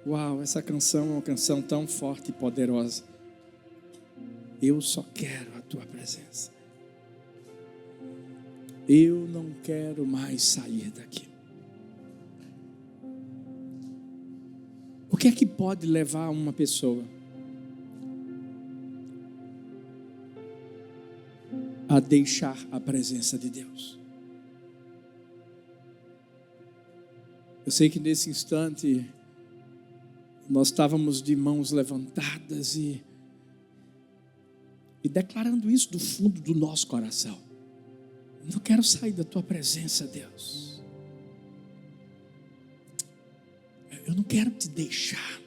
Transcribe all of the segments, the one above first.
Uau, essa canção é uma canção tão forte e poderosa. Eu só quero a tua presença. Eu não quero mais sair daqui. O que é que pode levar uma pessoa a deixar a presença de Deus? Eu sei que nesse instante nós estávamos de mãos levantadas e declarando isso do fundo do nosso coração. Eu não quero sair da tua presença, Deus. Eu não quero te deixar.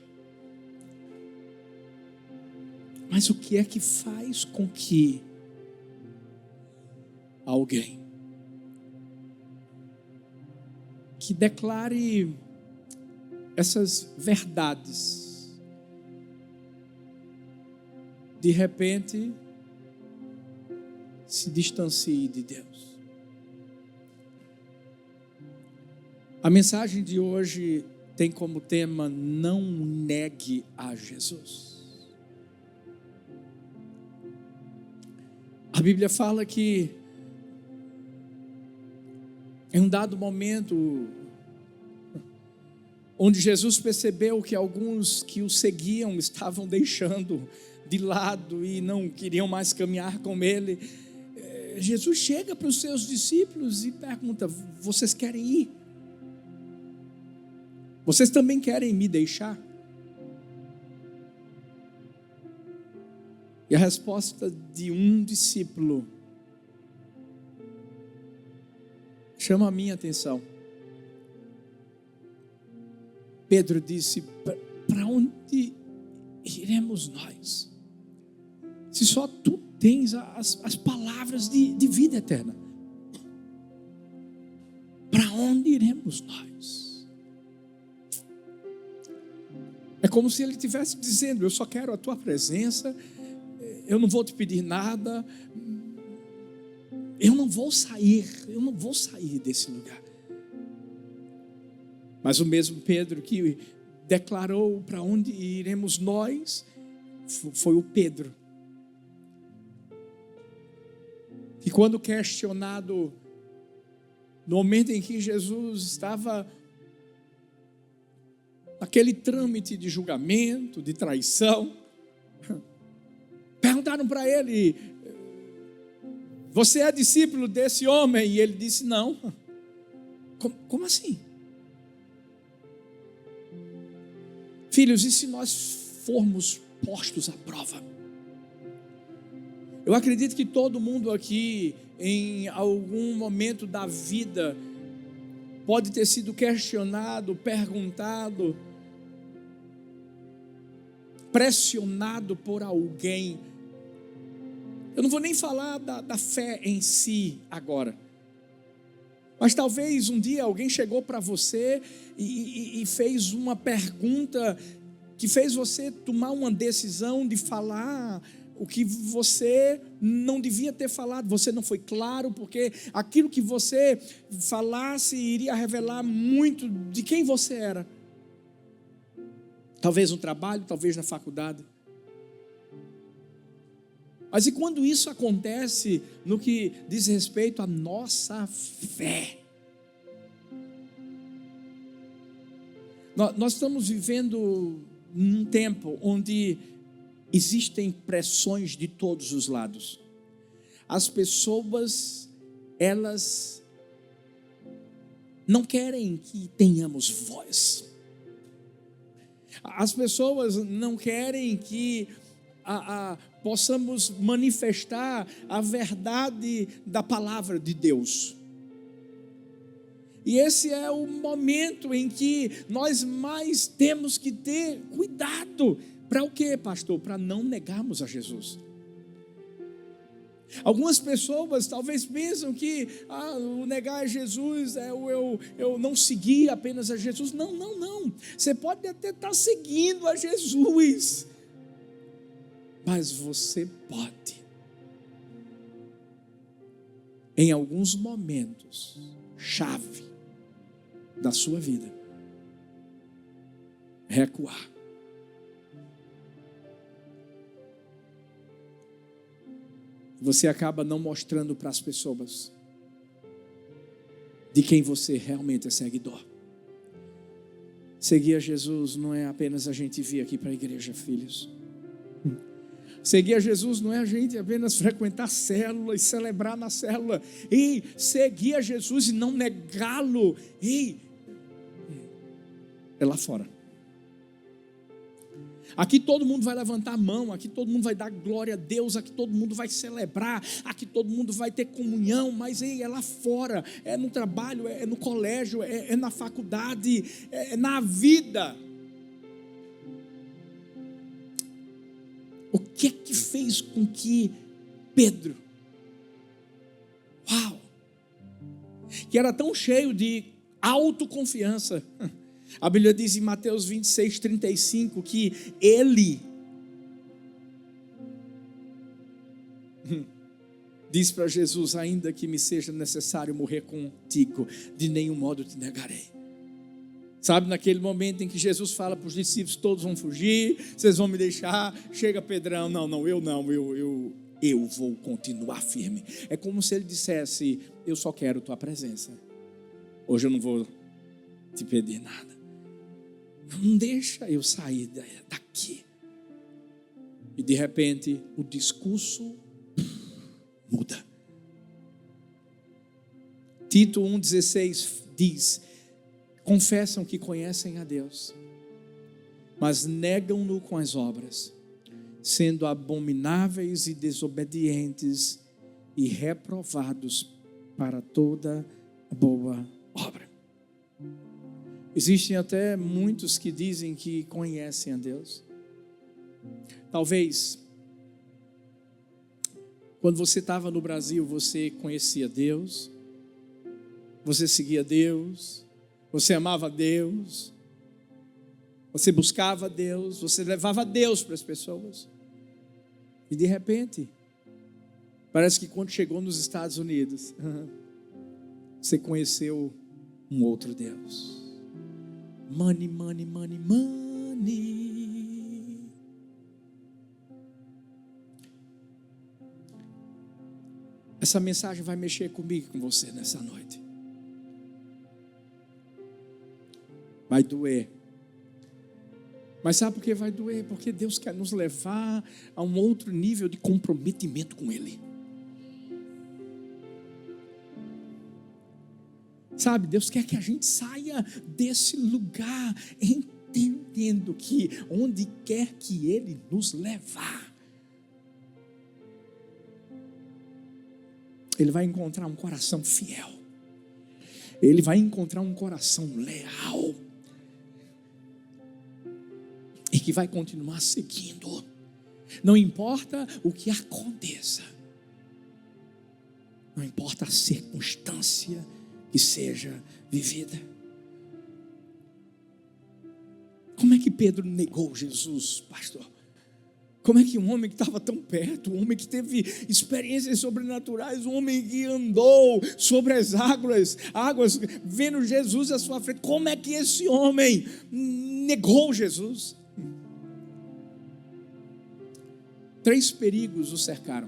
Mas o que é que faz com que alguém que declare essas verdades, de repente, se distancie de Deus? A mensagem de hoje tem como tema: não negue a Jesus. A Bíblia fala que em um dado momento, onde Jesus percebeu que alguns que o seguiam estavam deixando de lado e não queriam mais caminhar com ele, Jesus chega para os seus discípulos e pergunta: vocês querem ir? Vocês também querem me deixar? E a resposta de um discípulo chama a minha atenção. Pedro disse: para onde iremos nós? Se só tu tens as palavras de vida eterna. Para onde iremos nós? É como se ele estivesse dizendo: eu só quero a tua presença, eu não vou te pedir nada, eu não vou sair desse lugar. Mas o mesmo Pedro que declarou para onde iremos nós, foi o Pedro que, quando questionado, no momento em que Jesus estava naquele trâmite de julgamento, de traição, perguntaram para ele: você é discípulo desse homem? E ele disse: não. Como assim? Filhos, e se nós formos postos à prova? Eu acredito que todo mundo aqui, em algum momento da vida, pode ter sido questionado, perguntado, pressionado por alguém. Eu não vou nem falar da fé em si agora, mas talvez um dia alguém chegou para você e fez uma pergunta que fez você tomar uma decisão de falar o que você não devia ter falado. Você não foi claro, porque aquilo que você falasse iria revelar muito de quem você era. Talvez no trabalho, talvez na faculdade. Mas e quando isso acontece no que diz respeito à nossa fé? Nós estamos vivendo num tempo onde existem pressões de todos os lados. As pessoas, elas não querem que tenhamos voz. As pessoas não querem que possamos manifestar a verdade da palavra de Deus. E esse é o momento em que nós mais temos que ter cuidado. Para o quê, pastor? Para não negarmos a Jesus. Algumas pessoas talvez pensam que o negar a Jesus é eu não seguir apenas a Jesus. Não. Você pode até estar seguindo a Jesus, mas você pode, em alguns momentos chave da sua vida, recuar. Você acaba não mostrando para as pessoas de quem você realmente é seguidor. Seguir a Jesus não é apenas a gente vir aqui para a igreja, filhos. Seguir a Jesus não é a gente apenas frequentar a célula e celebrar na célula. E seguir a Jesus e não negá-lo. E é lá fora. Aqui todo mundo vai levantar a mão, aqui todo mundo vai dar glória a Deus, aqui todo mundo vai celebrar, aqui todo mundo vai ter comunhão, mas é lá fora, é no trabalho, é no colégio, é na faculdade, é na vida. O que é que fez com que Pedro, que era tão cheio de autoconfiança, a Bíblia diz em Mateus 26, 35, que ele diz para Jesus: ainda que me seja necessário morrer contigo, de nenhum modo te negarei. Sabe, naquele momento em que Jesus fala para os discípulos: todos vão fugir, vocês vão me deixar, chega Pedrão: eu vou continuar firme. É como se ele dissesse: eu só quero tua presença, hoje eu não vou te pedir nada. Não deixa eu sair daqui. E de repente o discurso muda. Tito 1,16 diz: confessam que conhecem a Deus, mas negam-no com as obras, sendo abomináveis e desobedientes e reprovados para toda boa obra. Existem até muitos que dizem que conhecem a Deus. Talvez, quando você estava no Brasil, você conhecia Deus, você seguia Deus, você amava Deus, você buscava Deus, você levava Deus para as pessoas. E de repente, parece que quando chegou nos Estados Unidos, você conheceu um outro Deus. Money, money, money, money. Essa mensagem vai mexer comigo e com você nessa noite. Vai doer. Mas sabe por que vai doer? Porque Deus quer nos levar a um outro nível de comprometimento com Ele. Sabe, Deus quer que a gente saia desse lugar entendendo que onde quer que Ele nos levar, Ele vai encontrar um coração fiel. Ele vai encontrar um coração leal. E que vai continuar seguindo. Não importa o que aconteça. Não importa a circunstância que seja vivida. Como é que Pedro negou Jesus, pastor? Como é que um homem que estava tão perto, um homem que teve experiências sobrenaturais, um homem que andou sobre as águas, vendo Jesus à sua frente, como é que esse homem negou Jesus? 3 perigos o cercaram.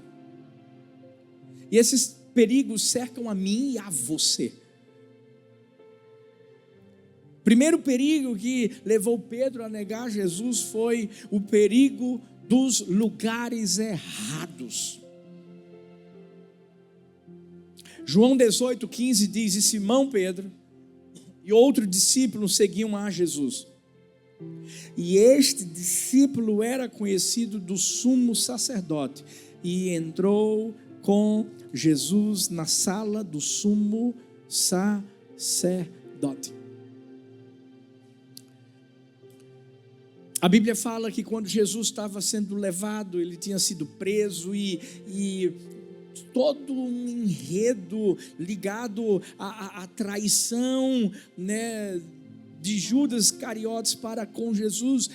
E esses perigos cercam a mim e a você. Primeiro perigo que levou Pedro a negar Jesus foi o perigo dos lugares errados. João 18,15 diz: e Simão Pedro e outro discípulo seguiam a Jesus. E este discípulo era conhecido do sumo sacerdote e entrou com Jesus na sala do sumo sacerdote. A Bíblia fala que quando Jesus estava sendo levado, ele tinha sido preso e todo um enredo ligado à traição, né, de Judas Iscariotes para com Jesus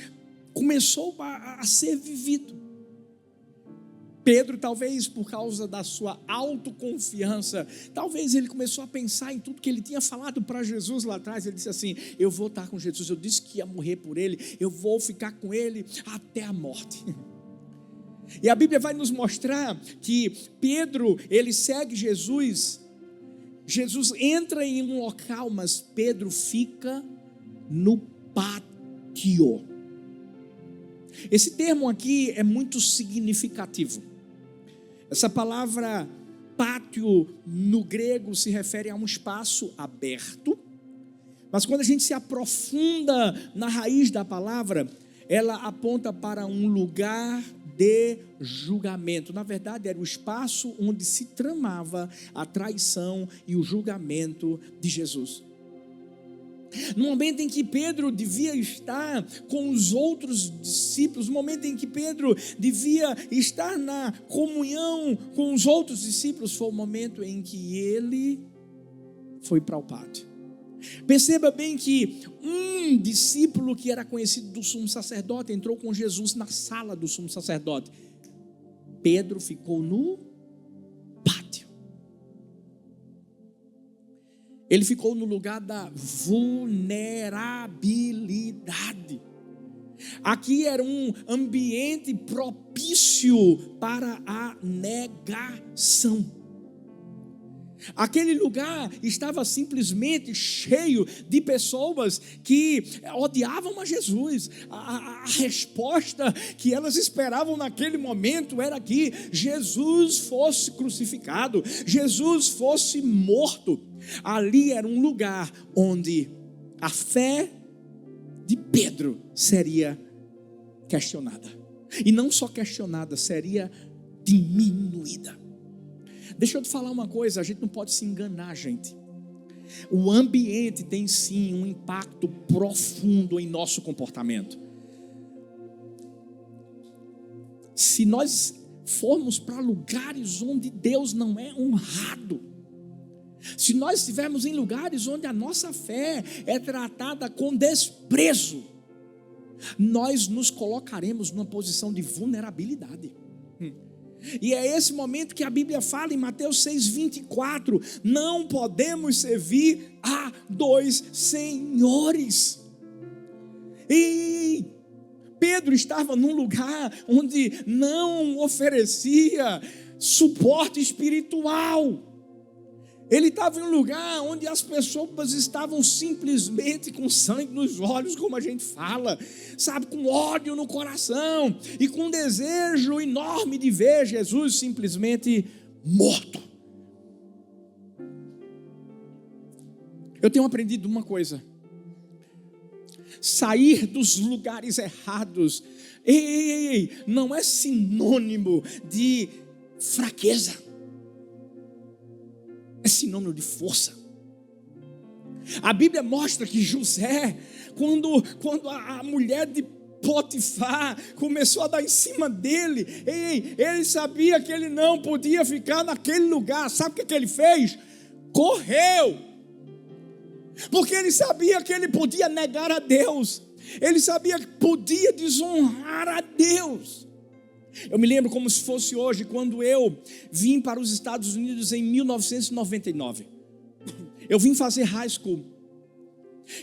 começou a ser vivido. Pedro, talvez por causa da sua autoconfiança, talvez ele começou a pensar em tudo que ele tinha falado para Jesus lá atrás. Ele disse assim: eu vou estar com Jesus, eu disse que ia morrer por ele, eu vou ficar com ele até a morte. E a Bíblia vai nos mostrar que Pedro, ele segue Jesus. Jesus entra em um local, mas Pedro fica no pátio. Esse termo aqui é muito significativo. Essa palavra pátio no grego se refere a um espaço aberto, mas quando a gente se aprofunda na raiz da palavra, ela aponta para um lugar de julgamento. Na verdade, era o espaço onde se tramava a traição e o julgamento de Jesus. No momento em que Pedro devia estar com os outros discípulos, no momento em que Pedro devia estar na comunhão com os outros discípulos, foi o momento em que ele foi para o pátio. Perceba bem que um discípulo que era conhecido do sumo sacerdote entrou com Jesus na sala do sumo sacerdote. Pedro ficou no pátio. Ele ficou no lugar da vulnerabilidade. Aqui era um ambiente propício para a negação. Aquele lugar estava simplesmente cheio de pessoas que odiavam a Jesus. A resposta que elas esperavam naquele momento era que Jesus fosse crucificado, Jesus fosse morto. Ali era um lugar onde a fé de Pedro seria questionada. E não só questionada, seria diminuída. Deixa eu te falar uma coisa, a gente não pode se enganar, gente. O ambiente tem sim um impacto profundo em nosso comportamento. Se nós formos para lugares onde Deus não é honrado, se nós estivermos em lugares onde a nossa fé é tratada com desprezo, nós nos colocaremos numa posição de vulnerabilidade. E é esse momento que a Bíblia fala em Mateus 6,24: não podemos servir a dois senhores. E Pedro estava num lugar onde não oferecia suporte espiritual. Ele estava em um lugar onde as pessoas estavam simplesmente com sangue nos olhos, como a gente fala, sabe, com ódio no coração e com um desejo enorme de ver Jesus simplesmente morto. Eu tenho aprendido uma coisa: sair dos lugares errados, não é sinônimo de fraqueza. É sinônimo de força. A Bíblia mostra que José, quando a mulher de Potifar começou a dar em cima dele, ele sabia que ele não podia ficar naquele lugar. Sabe o que ele fez? Correu. Porque ele sabia que ele podia negar a Deus. Ele sabia que podia desonrar a Deus. Eu me lembro como se fosse hoje, quando eu vim para os Estados Unidos em 1999. Eu vim fazer high school.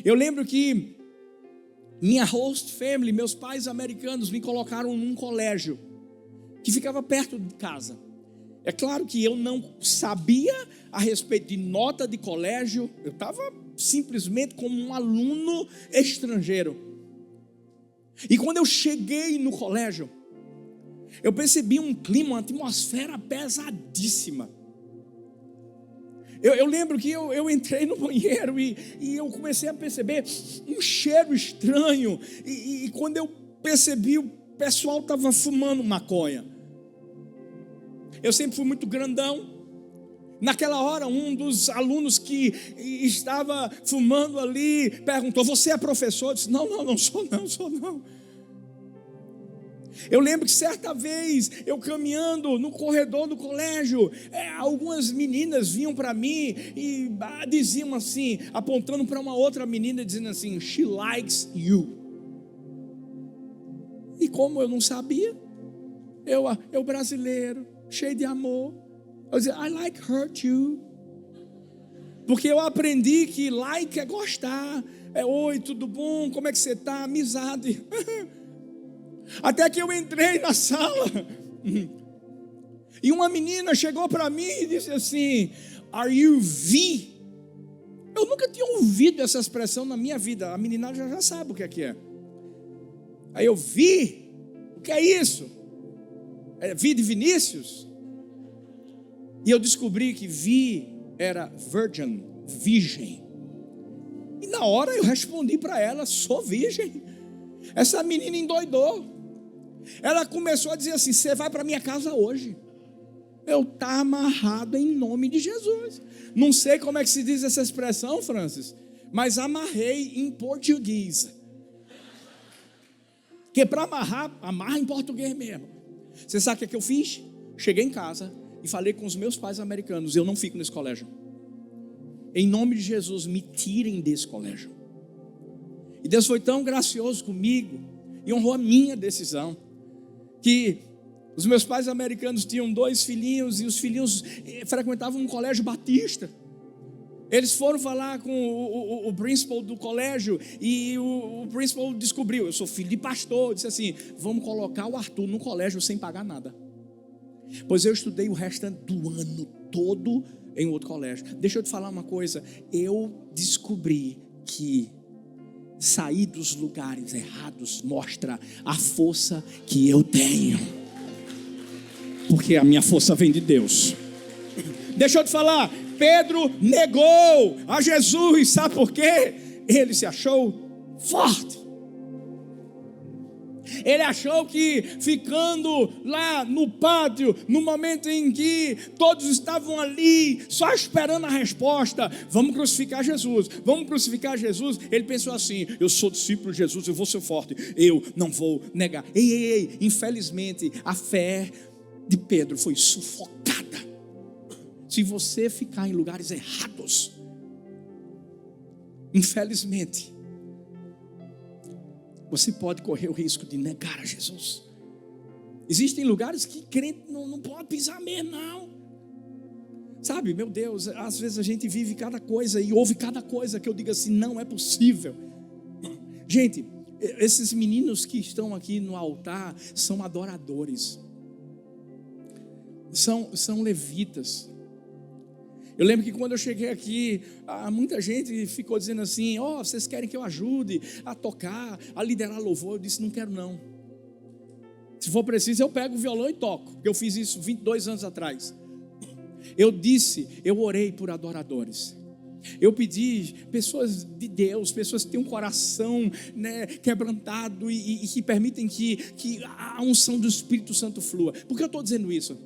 Eu lembro que minha host family, meus pais americanos, me colocaram num colégio que ficava perto de casa. É claro que eu não sabia a respeito de nota de colégio. Eu estava simplesmente como um aluno estrangeiro. E quando eu cheguei no colégio, eu percebi um clima, uma atmosfera pesadíssima. Eu lembro que eu entrei no banheiro e eu comecei a perceber um cheiro estranho. E quando eu percebi, o pessoal estava fumando maconha. Eu sempre fui muito grandão. Naquela hora, um dos alunos que estava fumando ali perguntou: você é professor? Eu disse: não sou não. Eu lembro que certa vez, eu caminhando no corredor do colégio, algumas meninas vinham para mim e diziam assim, apontando para uma outra menina, dizendo assim: she likes you. E como eu não sabia, Eu brasileiro, cheio de amor. Eu dizia, I like hurt you. Porque eu aprendi que like é gostar. É oi, tudo bom? Como é que você está? Amizade. Até que eu entrei na sala. E uma menina chegou para mim e disse assim, are you V? Eu nunca tinha ouvido essa expressão na minha vida. A menina já sabe o que é. Aí eu vi, o que é isso? É Vi de Vinícius? E eu descobri que Vi era virgem. E na hora eu respondi para ela, sou virgem. Essa menina endoidou. Ela começou a dizer assim, você vai para minha casa hoje. Eu tá amarrado em nome de Jesus. Não sei como é que se diz essa expressão, Francis, mas amarrei em português. Porque para amarrar, amarra em português mesmo. Você sabe o que eu fiz? Cheguei em casa e falei com os meus pais americanos, eu não fico nesse colégio. Em nome de Jesus, me tirem desse colégio. E Deus foi tão gracioso comigo e honrou a minha decisão, que os meus pais americanos tinham 2 filhinhos, e os filhinhos frequentavam um colégio batista. Eles foram falar com o principal do colégio, e o principal descobriu, eu sou filho de pastor, disse assim, vamos colocar o Arthur no colégio sem pagar nada. Pois eu estudei o restante do ano todo em outro colégio. Deixa eu te falar uma coisa, eu descobri que sair dos lugares errados mostra a força que eu tenho, porque a minha força vem de Deus. Deixa eu te falar, Pedro negou a Jesus, sabe por quê? Ele se achou forte. Ele achou que ficando lá no pátio, no momento em que todos estavam ali, só esperando a resposta, vamos crucificar Jesus, ele pensou assim, eu sou discípulo de Jesus, eu vou ser forte, eu não vou negar. Infelizmente a fé de Pedro foi sufocada. Se você ficar em lugares errados, infelizmente, você pode correr o risco de negar a Jesus. Existem lugares que crente não pode pisar mesmo, não. Sabe, meu Deus, às vezes a gente vive cada coisa e ouve cada coisa que eu digo assim, não é possível. Gente, esses meninos que estão aqui no altar são adoradores. São levitas. Eu lembro que quando eu cheguei aqui, muita gente ficou dizendo assim, vocês querem que eu ajude a tocar, a liderar louvor? Eu disse, não quero não. Se for preciso, eu pego o violão e toco, porque eu fiz isso 22 anos atrás. Eu orei por adoradores. Eu pedi pessoas de Deus, pessoas que têm um coração, né, quebrantado e que permitem que a unção do Espírito Santo flua. Por que eu estou dizendo isso?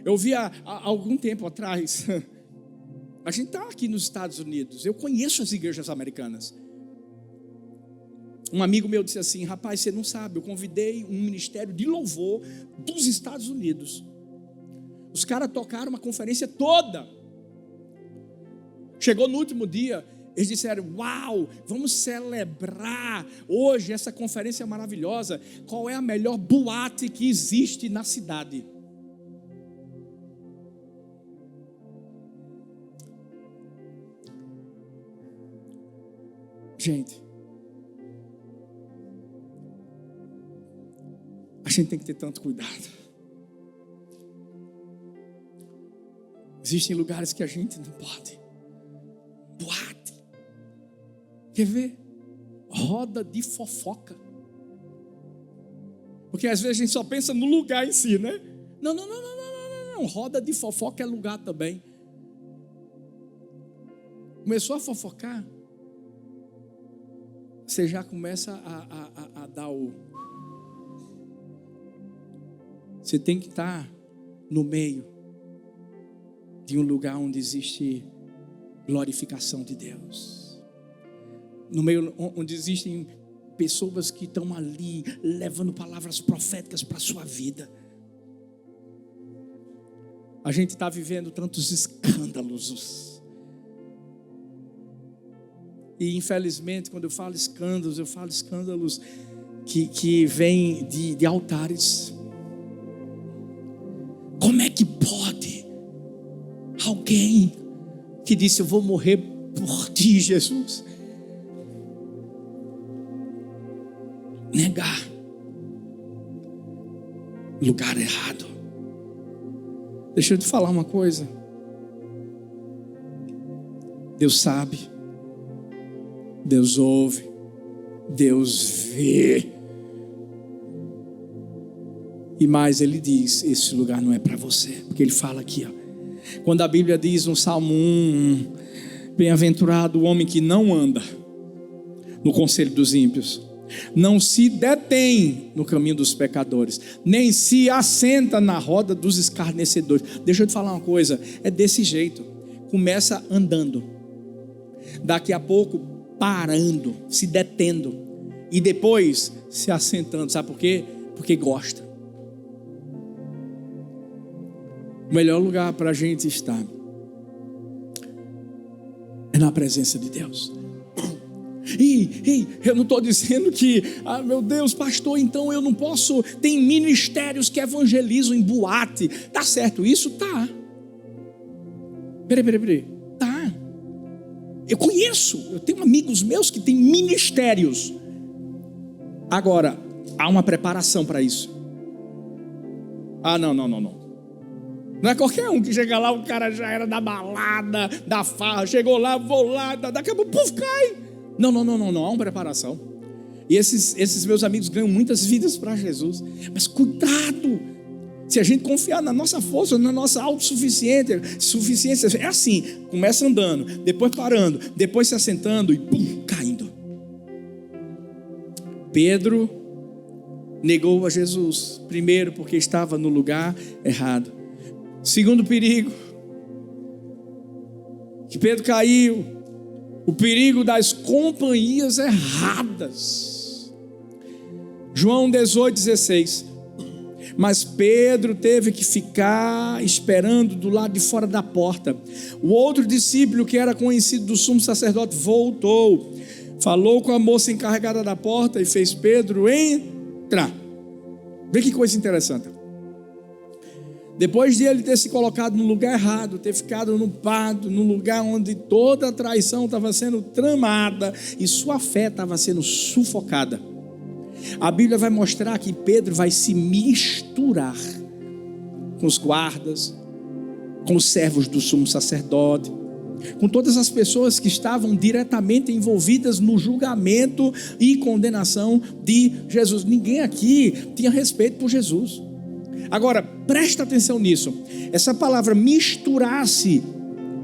Eu vi há algum tempo atrás, a gente está aqui nos Estados Unidos, eu conheço as igrejas americanas. Um amigo meu disse assim, rapaz, você não sabe, eu convidei um ministério de louvor dos Estados Unidos. Os caras tocaram uma conferência toda. Chegou no último dia, eles disseram, uau, vamos celebrar hoje essa conferência maravilhosa. Qual é a melhor boate que existe na cidade? Gente, a gente tem que ter tanto cuidado. Existem lugares que a gente não pode. Boate. Quer ver? Roda de fofoca. Porque às vezes a gente só pensa no lugar em si, né? Não. Roda de fofoca é lugar também. Começou a fofocar, você já começa a dar o... Você tem que estar no meio de um lugar onde existe glorificação de Deus. No meio onde existem pessoas que estão ali levando palavras proféticas para a sua vida. A gente está vivendo tantos escândalos. E infelizmente, quando eu falo escândalos que vêm de altares. pode. Alguém que disse: eu vou morrer por ti, Jesus. Negar. Lugar errado. Deixa eu te falar uma coisa. Deus sabe. Deus ouve. Deus vê. E mais, Ele diz: esse lugar não é para você. Porque Ele fala aqui, ó. Quando a Bíblia diz no Salmo 1: bem-aventurado o homem que não anda no conselho dos ímpios, não se detém no caminho dos pecadores, nem se assenta na roda dos escarnecedores. Deixa eu te falar uma coisa, é desse jeito. Começa andando, daqui a pouco parando, se detendo, e depois se assentando. Sabe por quê? Porque gosta. O melhor lugar para a gente estar é na presença de Deus. E eu não estou dizendo que, meu Deus, pastor, então eu não posso. Tem ministérios que evangelizam em boate. Tá certo, isso tá. Peraí. Tá. Eu conheço, eu tenho amigos meus que têm ministérios. Agora, há uma preparação para isso. Não. Não é qualquer um que chega lá, o cara já era da balada, da farra, chegou lá, vou lá, daqui a pouco, cai. Não, há uma preparação. E esses meus amigos ganham muitas vidas para Jesus. Mas cuidado, se a gente confiar na nossa força, na nossa autossuficiência, é assim, começa andando, depois parando, depois se assentando e caindo. Pedro negou a Jesus, primeiro porque estava no lugar errado. Segundo perigo, que Pedro caiu, o perigo das companhias erradas. João 18:16. Mas Pedro teve que ficar esperando do lado de fora da porta. O outro discípulo, que era conhecido do sumo sacerdote, voltou, falou com a moça encarregada da porta e fez Pedro entrar. Vê que coisa interessante. Depois de ele ter se colocado no lugar errado, ter ficado no pátio, no lugar onde toda a traição estava sendo tramada e sua fé estava sendo sufocada, a Bíblia vai mostrar que Pedro vai se misturar com os guardas, com os servos do sumo sacerdote, com todas as pessoas que estavam diretamente envolvidas no julgamento e condenação de Jesus. Ninguém aqui tinha respeito por Jesus. Agora, presta atenção nisso. Essa palavra misturar-se,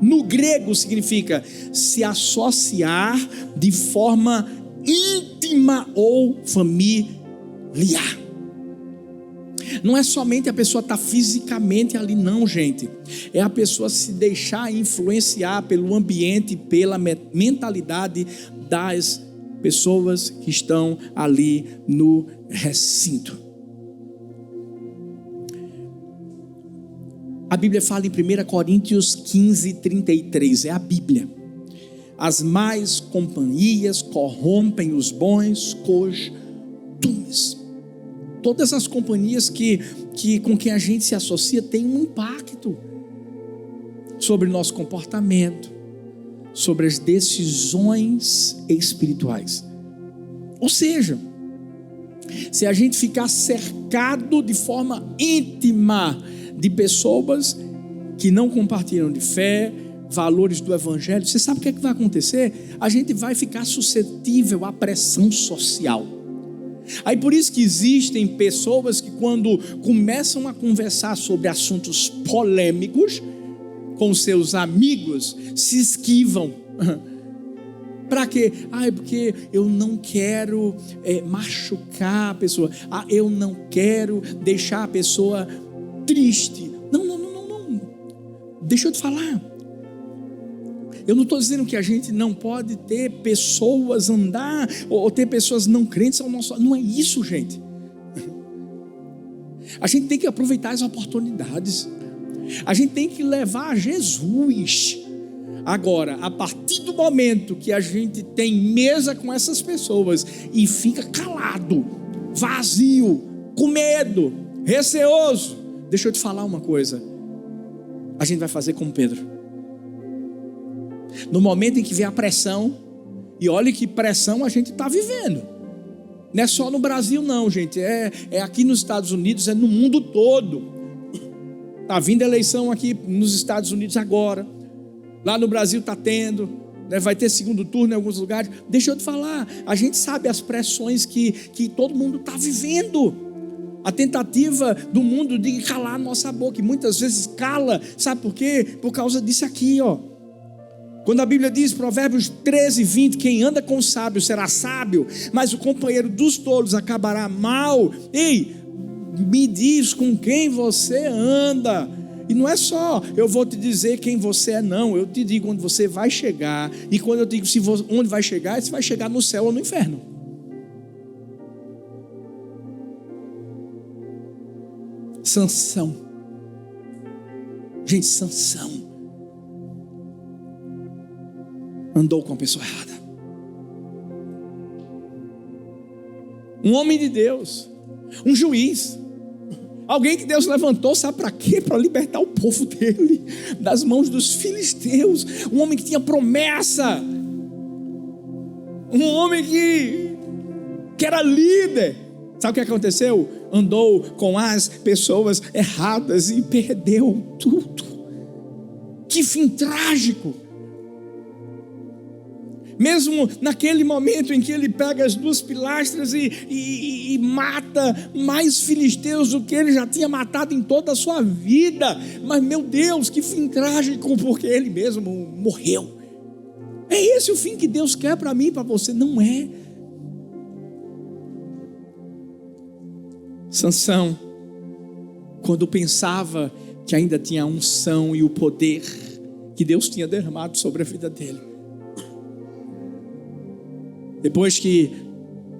no grego significa se associar de forma íntima ou familiar. Não é somente a pessoa estar fisicamente ali, não, gente. É a pessoa se deixar influenciar pelo ambiente, pela mentalidade das pessoas que estão ali no recinto. A Bíblia fala em 1 Coríntios 15:33, é a Bíblia. As más companhias corrompem os bons costumes. Todas as companhias com quem a gente se associa têm um impacto sobre o nosso comportamento, sobre as decisões espirituais. Ou seja, se a gente ficar cercado de forma íntima de pessoas que não compartilham de fé, valores do evangelho, você sabe o que é que vai acontecer? A gente vai ficar suscetível à pressão social. Aí por isso que existem pessoas que, quando começam a conversar sobre assuntos polêmicos com seus amigos, se esquivam. Para quê? Porque eu não quero machucar a pessoa. Eu não quero deixar a pessoa triste. Não. Deixa eu te falar. Eu não estou dizendo que a gente não pode ter pessoas andar, ou ter pessoas não crentes ao nosso lado. Não é isso, gente. A gente tem que aproveitar as oportunidades. A gente tem que levar Jesus. Agora, a partir do momento que a gente tem mesa com essas pessoas e fica calado, vazio, com medo, receoso, deixa eu te falar uma coisa. a gente vai fazer como Pedro. No momento em que vem a pressão, e olha que pressão a gente está vivendo. Não é só no Brasil não, gente, é aqui nos Estados Unidos, é no mundo todo. Está vindo eleição aqui nos Estados Unidos agora. Lá no Brasil está tendo, né? Vai ter segundo turno em alguns lugares. Deixa eu te falar, a gente sabe as pressões que todo mundo está vivendo. A tentativa do mundo de calar a nossa boca, e muitas vezes cala, sabe por quê? Por causa disso aqui, ó. Quando a Bíblia diz, Provérbios 13:20, quem anda com o sábio será sábio, mas o companheiro dos tolos acabará mal. Ei, me diz com quem você anda. E não é só eu vou te dizer quem você é, não. Eu te digo onde você vai chegar. E quando eu digo onde vai chegar, você vai chegar no céu ou no inferno. Sansão. Gente, Sansão andou com a pessoa errada. Um homem de Deus, um juiz, alguém que Deus levantou, sabe para quê? Para libertar o povo dele das mãos dos filisteus. Um homem que tinha promessa, um homem que era líder. Sabe o que aconteceu? Andou com as pessoas erradas e perdeu tudo. Que fim trágico. Mesmo naquele momento em que ele pega as duas pilastras e mata mais filisteus do que ele já tinha matado em toda a sua vida. Mas meu Deus, que fim trágico, porque ele mesmo morreu. É esse o fim que Deus quer para mim e para você? Não é. Sansão, quando pensava que ainda tinha a unção e o poder que Deus tinha derramado sobre a vida dele, depois que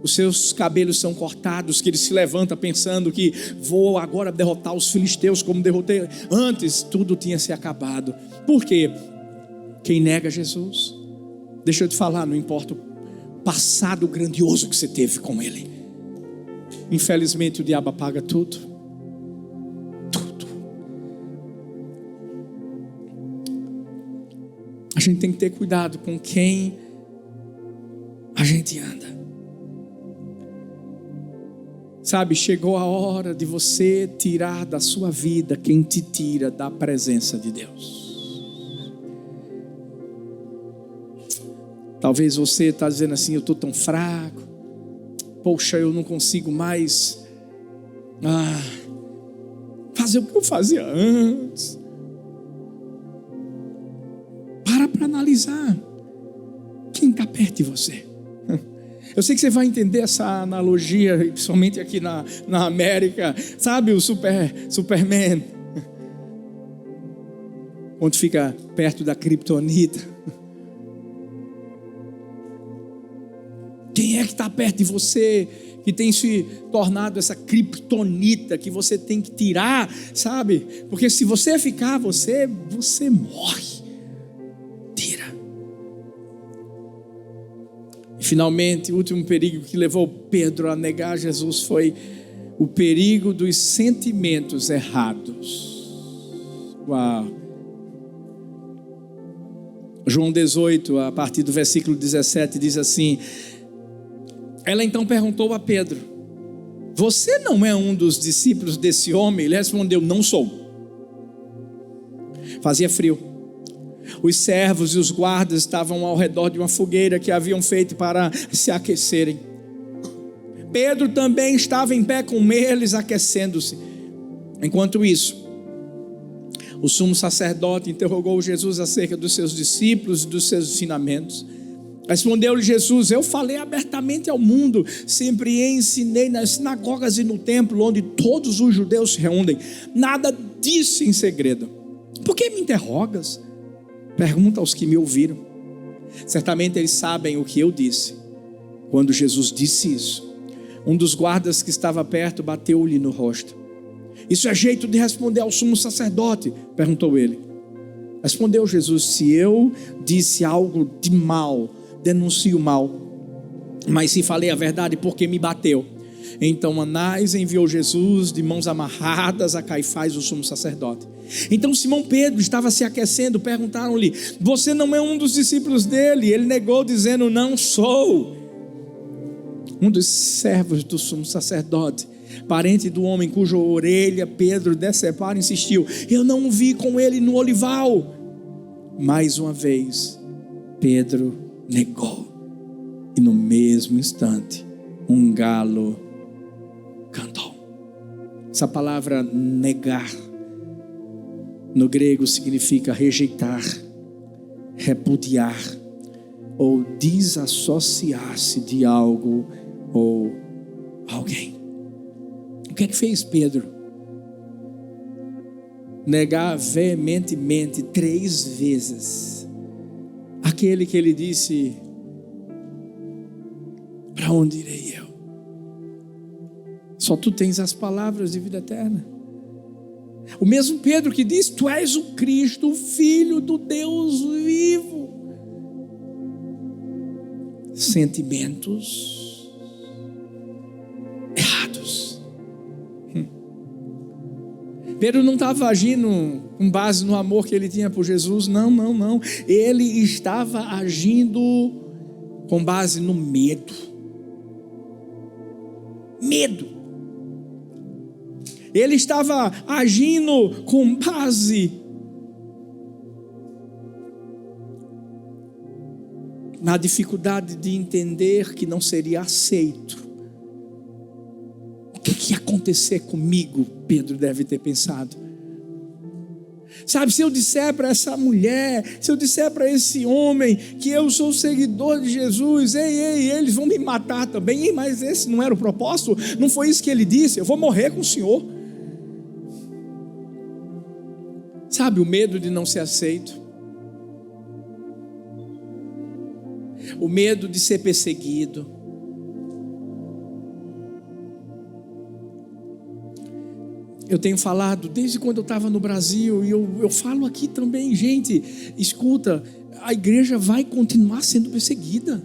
os seus cabelos são cortados, que ele se levanta pensando que vou agora derrotar os filisteus como derrotei antes, tudo tinha se acabado. Por quê? Quem nega Jesus, deixa eu te falar, não importa o passado grandioso que você teve com ele, infelizmente o diabo apaga tudo. Tudo. A gente tem que ter cuidado com quem a gente anda. Sabe, chegou a hora de você tirar da sua vida quem te tira da presença de Deus. Talvez você está dizendo assim, eu estou tão fraco, poxa, eu não consigo mais fazer o que eu fazia antes. Para analisar quem está perto de você. Eu sei que você vai entender essa analogia, principalmente aqui na América. Sabe o Superman? Quando fica perto da Kryptonita. Quem é que está perto de você, que tem se tornado essa Kryptonita, que você tem que tirar, sabe? Porque se você ficar, você morre. Finalmente, o último perigo que levou Pedro a negar Jesus foi o perigo dos sentimentos errados. Uau! João 18, a partir do versículo 17, diz assim: ela então perguntou a Pedro: você não é um dos discípulos desse homem? Ele respondeu: não sou. Fazia frio. Os servos e os guardas estavam ao redor de uma fogueira que haviam feito para se aquecerem. Pedro também estava em pé com eles, aquecendo-se. Enquanto isso, o sumo sacerdote interrogou Jesus acerca dos seus discípulos e dos seus ensinamentos. Respondeu-lhe Jesus: eu falei abertamente ao mundo, sempre ensinei nas sinagogas e no templo, onde todos os judeus se reúnem. Nada disse em segredo. Por que me interrogas? Pergunta aos que me ouviram. Certamente eles sabem o que eu disse. Quando Jesus disse isso, um dos guardas que estava perto bateu-lhe no rosto. Isso é jeito de responder ao sumo sacerdote? Perguntou ele. Respondeu Jesus: se eu disse algo de mal, denuncio o mal. Mas se falei a verdade, por que me bateu? Então Anás enviou Jesus de mãos amarradas a Caifás, o sumo sacerdote. Então Simão Pedro estava se aquecendo. Perguntaram-lhe: você não é um dos discípulos dele? Ele negou, dizendo: não sou. Um dos servos do sumo sacerdote, parente do homem cuja orelha Pedro decepara, insistiu: eu não o vi com ele no olival. Mais uma vez Pedro negou, e no mesmo instante um galo cantou. Essa palavra negar no grego significa rejeitar, repudiar ou desassociar-se de algo ou alguém. O que é que fez Pedro? Negar veementemente 3 vezes aquele que ele disse: para onde irei eu? Só tu tens as palavras de vida eterna. O mesmo Pedro que diz: tu és o Cristo, o Filho do Deus vivo. Sentimentos errados. Pedro não estava agindo com base no amor que ele tinha por Jesus. Não. Ele estava agindo com base no medo. Ele estava agindo com base na dificuldade de entender que não seria aceito. O que ia acontecer comigo? Pedro deve ter pensado. Sabe, se eu disser para essa mulher, se eu disser para esse homem que eu sou seguidor de Jesus, eles vão me matar também. Mas esse não era o propósito, não foi isso que ele disse: eu vou morrer com o Senhor. Sabe, o medo de não ser aceito, o medo de ser perseguido, eu tenho falado desde quando eu estava no Brasil, e eu falo aqui também, gente, escuta, a igreja vai continuar sendo perseguida.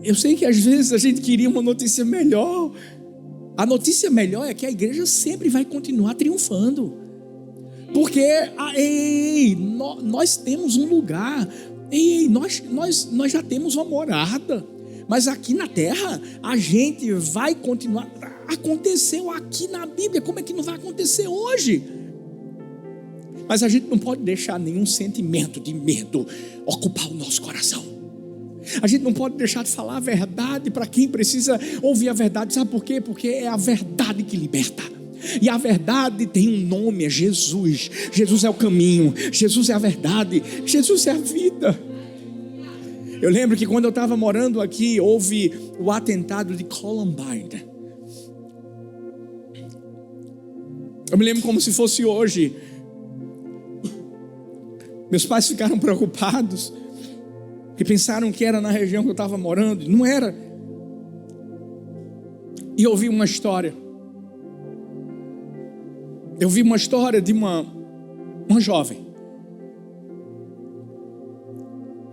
Eu sei que às vezes a gente queria uma notícia melhor. A notícia melhor é que a igreja sempre vai continuar triunfando, porque nós temos um lugar, nós já temos uma morada, mas aqui na terra a gente vai continuar. Aconteceu aqui na Bíblia, como é que não vai acontecer hoje? Mas a gente não pode deixar nenhum sentimento de medo ocupar o nosso coração. A gente não pode deixar de falar a verdade para quem precisa ouvir a verdade. Sabe por quê? Porque é a verdade que liberta. E a verdade tem um nome, é Jesus. Jesus é o caminho, Jesus é a verdade, Jesus é a vida. Eu lembro que quando eu estava morando aqui, houve o atentado de Columbine. Eu me lembro como se fosse hoje. Meus pais ficaram preocupados, que pensaram que era na região que eu estava morando. Não era. E eu ouvi uma história. Eu vi uma história de uma jovem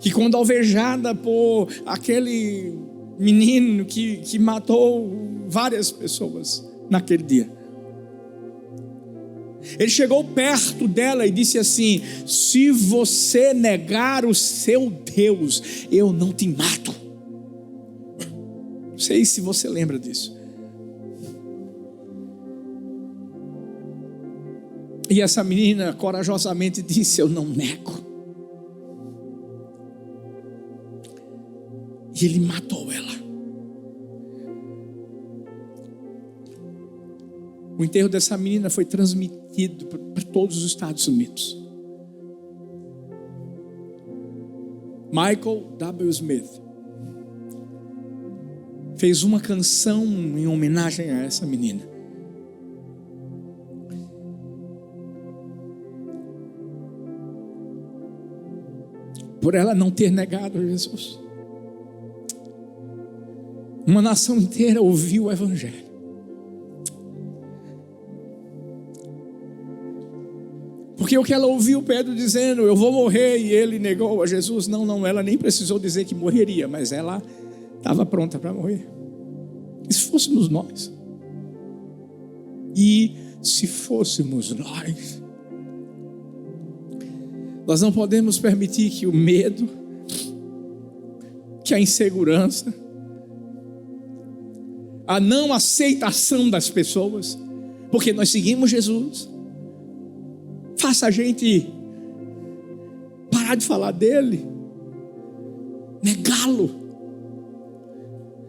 que, quando alvejada por aquele menino que matou várias pessoas naquele dia, ele chegou perto dela e disse assim: se você negar o seu Deus, eu não te mato. Não sei se você lembra disso. E essa menina corajosamente disse: eu não nego. E ele matou ela. O enterro dessa menina foi transmitido para todos os Estados Unidos. Michael W. Smith fez uma canção em homenagem a essa menina. Por ela não ter negado a Jesus, uma nação inteira ouviu o Evangelho. Porque o que ela ouviu Pedro dizendo: eu vou morrer, e ele negou a Jesus. Não, ela nem precisou dizer que morreria, mas ela estava pronta para morrer. E se fôssemos nós? E se fôssemos nós não podemos permitir que o medo, que a insegurança, a não aceitação das pessoas, porque nós seguimos Jesus, faça a gente parar de falar dele, negá-lo.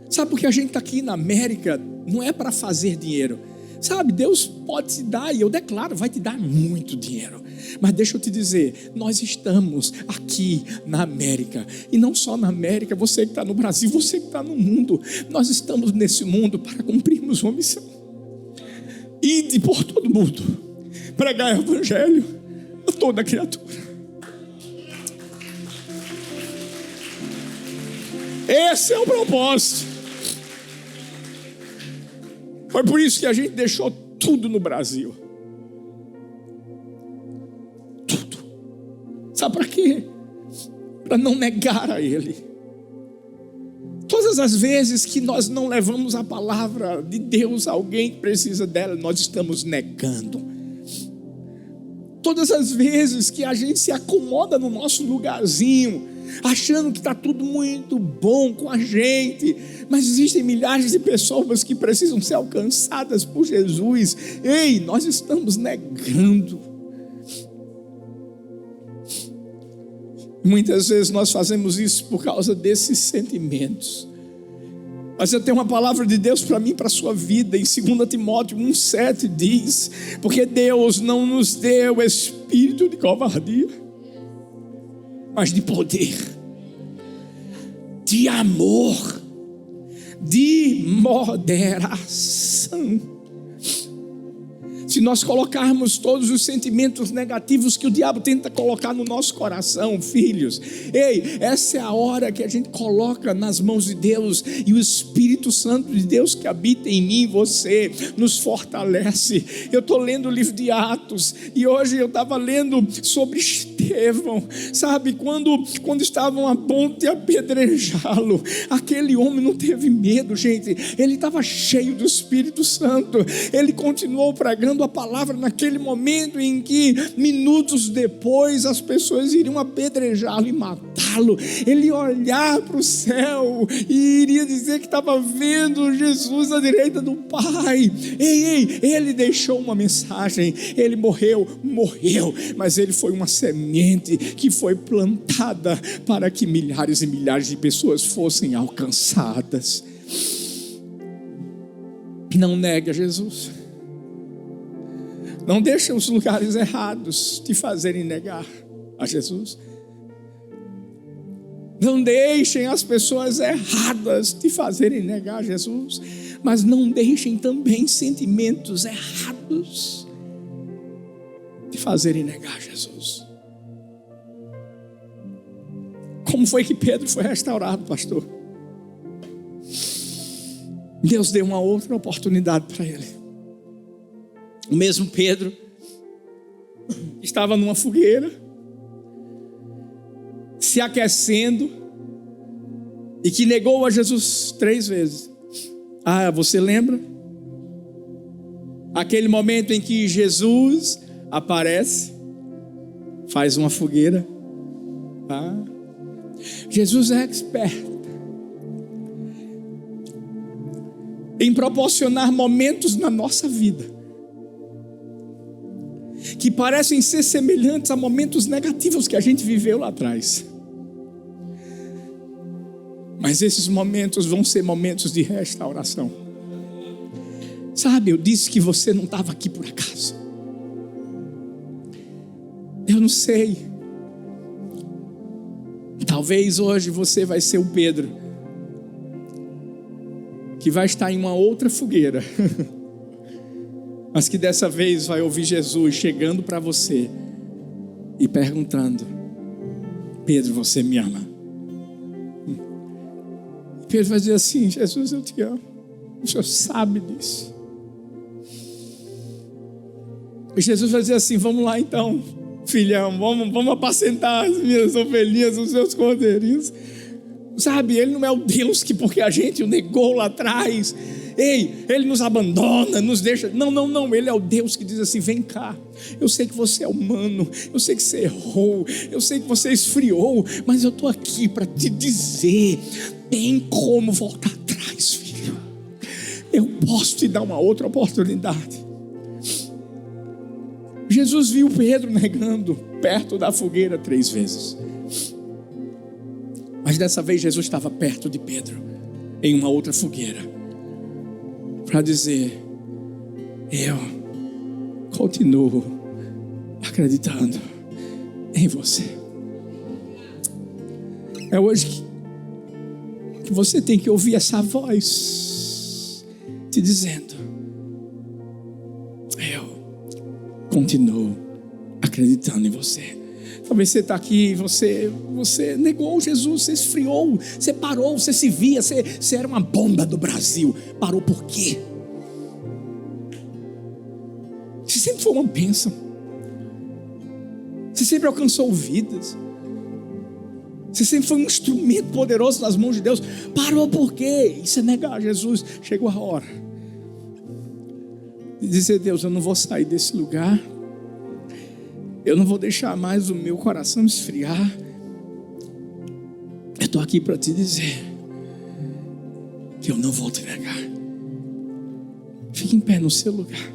Sabe, porque a gente está aqui na América, não é para fazer dinheiro. Sabe, Deus pode te dar, e eu declaro, vai te dar muito dinheiro. Mas deixa eu te dizer, nós estamos aqui na América. E não só na América, você que está no Brasil, você que está no mundo. Nós estamos nesse mundo para cumprirmos uma missão. Ide por todo mundo, pregar o evangelho a toda criatura. Esse é o propósito. Foi por isso que a gente deixou tudo no Brasil. Tudo. Sabe para quê? Para não negar a Ele. Todas as vezes que nós não levamos a palavra de Deus a alguém que precisa dela, nós estamos negando. Todas as vezes que a gente se acomoda no nosso lugarzinho, achando que está tudo muito bom com a gente, mas existem milhares de pessoas que precisam ser alcançadas por Jesus. Ei, nós estamos negando. Muitas vezes nós fazemos isso por causa desses sentimentos. Mas eu tenho uma palavra de Deus para mim, para a sua vida. Em 2 Timóteo 1,7 diz: porque Deus não nos deu espírito de covardia, mas de poder, de amor, de moderação. Se nós colocarmos todos os sentimentos negativos que o diabo tenta colocar no nosso coração, filhos, ei, essa é a hora que a gente coloca nas mãos de Deus, e o Espírito Santo de Deus que habita em mim e você nos fortalece. Eu estou lendo o livro de Atos, e hoje eu estava lendo sobre Estevão. Sabe, quando estavam a ponto de apedrejá-lo, aquele homem não teve medo, gente. Ele estava cheio do Espírito Santo. Ele continuou pregando a palavra naquele momento em que minutos depois as pessoas iriam apedrejá-lo e matá-lo. Ele ia olhar para o céu e iria dizer que estava vendo Jesus à direita do Pai. Ei, ele deixou uma mensagem. Ele morreu, mas ele foi uma semente que foi plantada para que milhares e milhares de pessoas fossem alcançadas. Não negue a Jesus. Não deixe os lugares errados te fazerem negar a Jesus. Não deixem as pessoas erradas te fazerem negar a Jesus. Mas não deixem também sentimentos errados te fazerem negar a Jesus. Como foi que Pedro foi restaurado, pastor? Deus deu uma outra oportunidade para ele. O mesmo Pedro estava numa fogueira, se aquecendo, e que negou a Jesus 3 vezes. Ah, você lembra? Aquele momento em que Jesus aparece, faz uma fogueira. Jesus é expert em proporcionar momentos na nossa vida que parecem ser semelhantes a momentos negativos que a gente viveu lá atrás. Mas esses momentos vão ser momentos de restauração. Sabe, eu disse que você não estava aqui por acaso. Eu não sei. Talvez hoje você vai ser o Pedro que vai estar em uma outra fogueira, mas que dessa vez vai ouvir Jesus chegando para você e perguntando: Pedro, você me ama? Pedro vai dizer assim: Jesus, eu te amo. O Senhor sabe disso. E Jesus vai dizer assim: vamos lá então, filhão, vamos apacentar as minhas ovelhinhas, os meus cordeirinhos. Sabe, Ele não é o Deus que porque a gente o negou lá atrás, Ele nos abandona, nos deixa. Não, Ele é o Deus que diz assim: vem cá, eu sei que você é humano, eu sei que você errou, eu sei que você esfriou, mas eu estou aqui para te dizer: tem como voltar atrás, filho. Eu posso te dar uma outra oportunidade. Jesus viu Pedro negando perto da fogueira 3 vezes. Mas dessa vez Jesus estava perto de Pedro, em uma outra fogueira, para dizer: eu continuo acreditando em você. É hoje que você tem que ouvir essa voz te dizendo: eu continuo acreditando em você. Talvez você está aqui, você negou Jesus, você esfriou, você parou, você se via, você era uma bomba do Brasil. Parou por quê? Você sempre foi uma bênção, você sempre alcançou vidas, você sempre foi um instrumento poderoso nas mãos de Deus. Parou por quê? Isso é negar Jesus. Chegou a hora de dizer: Deus, eu não vou sair desse lugar, eu não vou deixar mais o meu coração esfriar. Eu estou aqui para te dizer que eu não vou te negar. Fique em pé no seu lugar.